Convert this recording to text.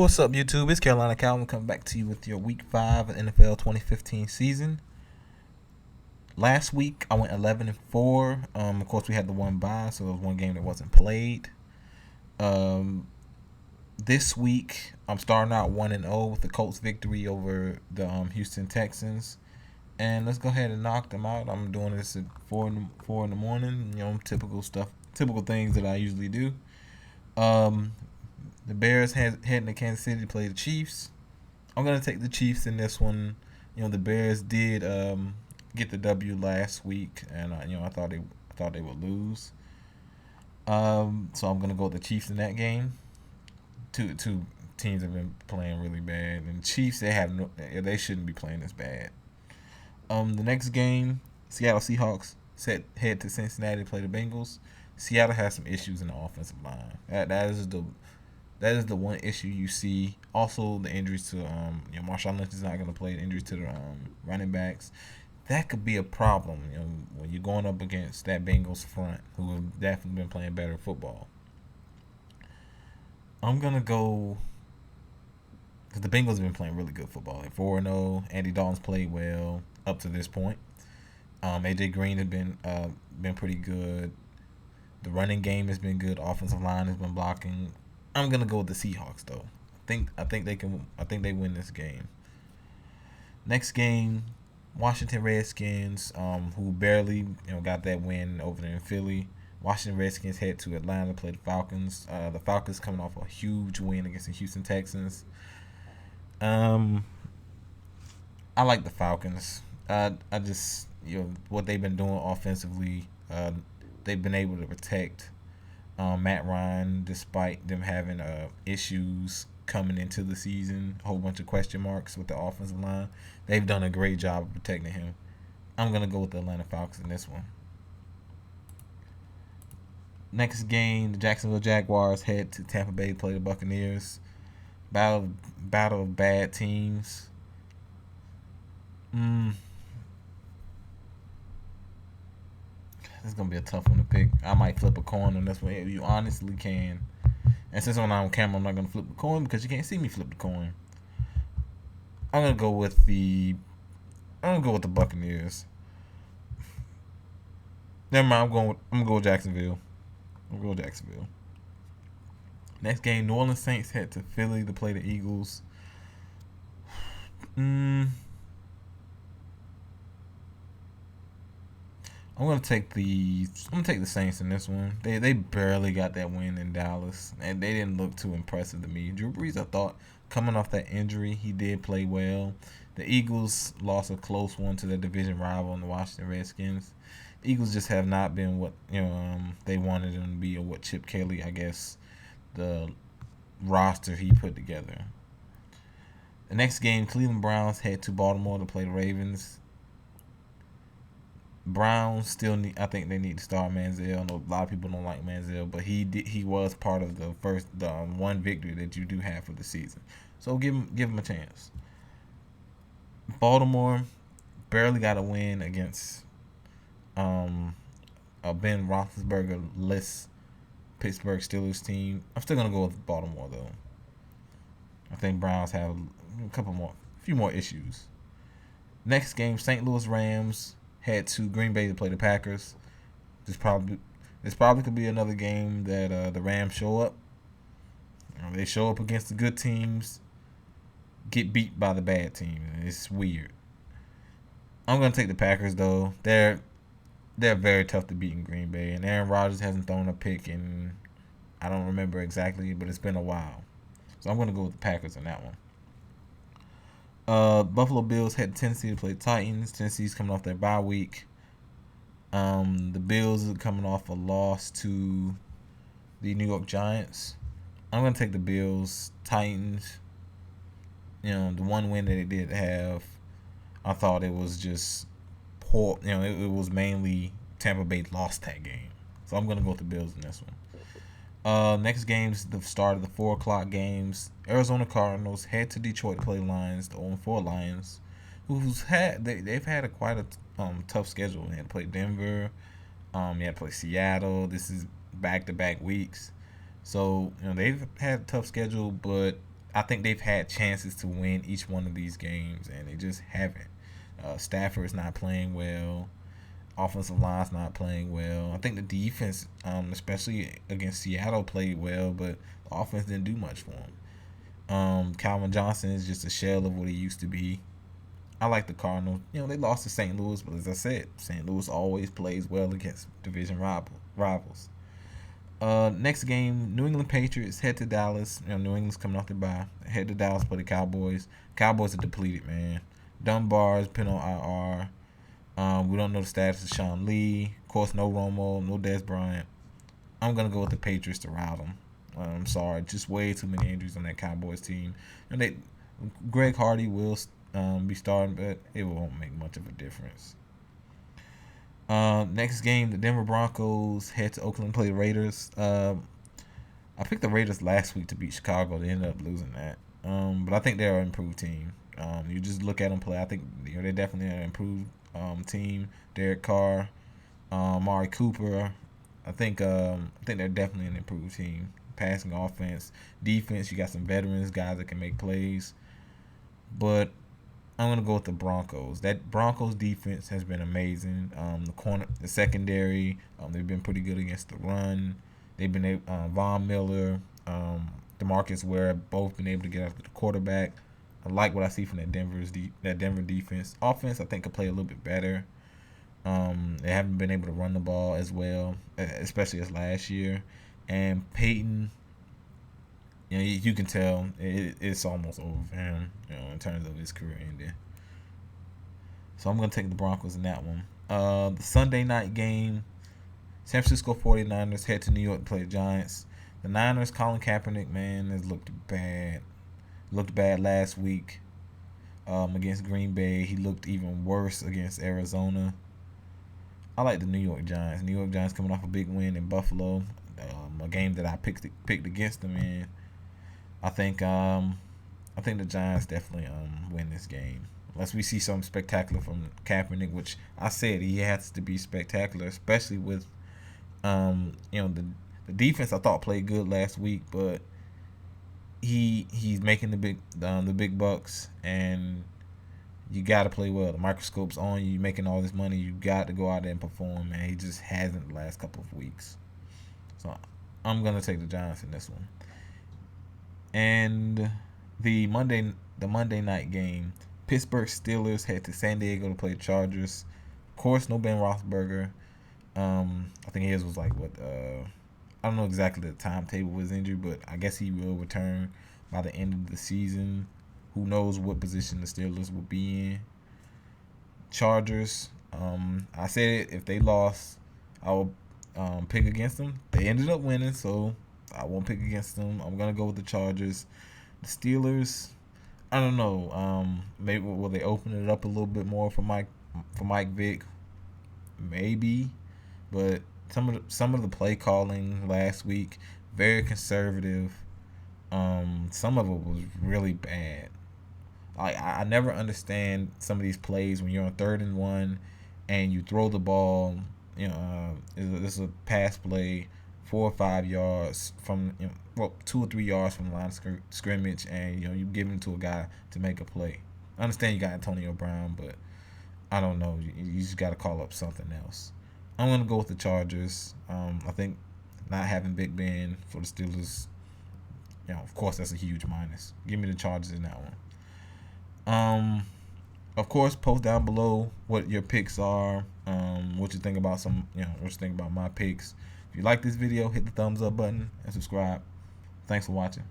what's up, YouTube? It's Carolina Calvin coming back to you with your Week 5 of NFL 2015 season. Last week, I went 11-4. Of course, we had the one bye, so there was one game that wasn't played. Um, this week, I'm starting out 1-0 with the Colts victory over the Houston Texans. And let's go ahead and knock them out. I'm doing this at 4 in the morning. Typical stuff, typical things that I usually do. Um, the Bears heading to Kansas City to play the Chiefs. I'm gonna take the Chiefs in this one. The Bears did get the W last week, and I thought they would lose. So I'm gonna go with the Chiefs in that game. Two teams have been playing really bad, and Chiefs they shouldn't be playing this bad. The next game, Seattle Seahawks head to Cincinnati to play the Bengals. Seattle has some issues in the offensive line. That is the one issue you see. Also, the injuries to Marshawn Lynch is not going to play. The injuries to the running backs, that could be a problem. When you're going up against that Bengals front, who have definitely been playing better football. I'm gonna go because the Bengals have been playing really good football. Like 4-0. Andy Dalton's played well up to this point. AJ Green has been pretty good. The running game has been good. Offensive line has been blocking. I'm gonna go with the Seahawks though. I think they can. I think they win this game. Next game, Washington Redskins, who barely got that win over there in Philly. Washington Redskins head to Atlanta to play the Falcons. The Falcons coming off a huge win against the Houston Texans. Um, I like the Falcons. I just what they've been doing offensively. They've been able to protect Matt Ryan despite them having issues coming into the season. A whole bunch of question marks with the offensive line. They've done a great job of protecting him. I'm gonna go with the Atlanta Falcons in this one. Next game, the Jacksonville Jaguars head to Tampa Bay to play the Buccaneers. Battle of bad teams. Mm, This is gonna be a tough one to pick. I might flip a coin on this one. You honestly can. And since I'm not on camera, I'm not gonna flip the coin because you can't see me flip the coin. I'm gonna go with the. I'm gonna go with the Buccaneers. Never mind. I'm gonna go with Jacksonville. I'm gonna go with Jacksonville. Next game, New Orleans Saints head to Philly to play the Eagles. Mm, I'm gonna take the Saints in this one. They barely got that win in Dallas, and they didn't look too impressive to me. Drew Brees, I thought, coming off that injury, he did play well. The Eagles lost a close one to their division rival in the Washington Redskins. The Eagles just have not been what they wanted them to be, or what Chip Kelly, I guess, the roster he put together. The next game, Cleveland Browns head to Baltimore to play the Ravens. Browns still need. I think they need to start Manziel. I know a lot of people don't like Manziel, but he was part of the one victory that you do have for the season. So give him a chance. Baltimore barely got a win against a Ben Roethlisberger less Pittsburgh Steelers team. I'm still gonna go with Baltimore though. I think Browns have a few more issues. Next game, St. Louis Rams head to Green Bay to play the Packers. This probably could be another game that the Rams show up. They show up against the good teams, get beat by the bad team. It's weird. I'm gonna take the Packers though. They're very tough to beat in Green Bay, and Aaron Rodgers hasn't thrown a pick in I don't remember exactly, but it's been a while. So I'm gonna go with the Packers in that one. Buffalo Bills head to Tennessee to play the Titans. Tennessee's coming off their bye week. The Bills are coming off a loss to the New York Giants. I'm gonna take the Bills. Titans. The one win that they did have, I thought it was just poor. It was mainly Tampa Bay lost that game. So I'm gonna go with the Bills in this one. Next game's the start of the 4 o'clock games. Arizona Cardinals head to Detroit to play Lions, the 0-4 Lions, they've had quite a tough schedule. They had to play Denver, they had to play Seattle. This is back-to-back weeks, so they've had a tough schedule. But I think they've had chances to win each one of these games, and they just haven't. Stafford's not playing well. Offensive line's not playing well. I think the defense, especially against Seattle, played well, but the offense didn't do much for them. Calvin Johnson is just a shell of what he used to be. I like the Cardinals. They lost to St. Louis, but as I said, St. Louis always plays well against division rivals. Next game, New England Patriots head to Dallas. New England's coming off the bye. Head to Dallas play the Cowboys. Cowboys are depleted, man. Dunbar's been on IR. We don't know the status of Sean Lee. Of course, no Romo, no Dez Bryant. I'm gonna go with the Patriots to rout them. I'm sorry, just way too many injuries on that Cowboys team. And Greg Hardy will be starting, but it won't make much of a difference. Next game, the Denver Broncos head to Oakland play the Raiders. I picked the Raiders last week to beat Chicago. They ended up losing that. But I think they're an improved team. You just look at them play. I think they're definitely an improved team. Derek Carr, Amari Cooper. I think they're definitely an improved team. Passing offense, defense. You got some veterans, guys that can make plays. But I'm gonna go with the Broncos. That Broncos defense has been amazing. The secondary, they've been pretty good against the run. They've been able, Von Miller, DeMarcus Ware, both been able to get after the quarterback. I like what I see from that Denver defense. Offense, I think, could play a little bit better. They haven't been able to run the ball as well, especially as last year. And Peyton, you can tell it's almost over for him, in terms of his career ending. So I'm going to take the Broncos in that one. The Sunday night game, San Francisco 49ers head to New York to play the Giants. The Niners, Colin Kaepernick, man, has looked bad. Looked bad last week against Green Bay. He looked even worse against Arizona. I like the New York Giants. New York Giants coming off a big win in Buffalo, a game that I picked against them in. I think the Giants definitely win this game. Unless we see something spectacular from Kaepernick, which I said he has to be spectacular, especially with the defense I thought played good last week, but he's making the big bucks, and you got to play well. The microscope's on you. You're making all this money. You got to go out there and perform, man. He just hasn't the last couple of weeks. So I'm gonna take the Giants in this one. And the Monday night game, Pittsburgh Steelers head to San Diego to play the Chargers. Of course, no Ben Roethlisberger. I think his was like I don't know exactly the timetable of his injury, but I guess he will return by the end of the season. Who knows what position the Steelers will be in. Chargers, I said it, if they lost, I will pick against them. They ended up winning, so I won't pick against them. I'm going to go with the Chargers. The Steelers, I don't know. Maybe will they open it up a little bit more for Mike Vick? Maybe, but some of the play calling last week, very conservative. Some of it was really bad. I never understand some of these plays when you're on 3rd and 1 and you throw the ball. This is a pass play 4 or 5 yards from 2 or 3 yards from the line of scrimmage, and you give it to a guy to make a play. I understand you got Antonio Brown, but I don't know. You just got to call up something else. I'm gonna go with the Chargers. I think not having Big Ben for the Steelers, of course that's a huge minus. Give me the Chargers in that one. Of course, post down below what your picks are. What you think about what you think about my picks. If you like this video, hit the thumbs up button and subscribe. Thanks for watching.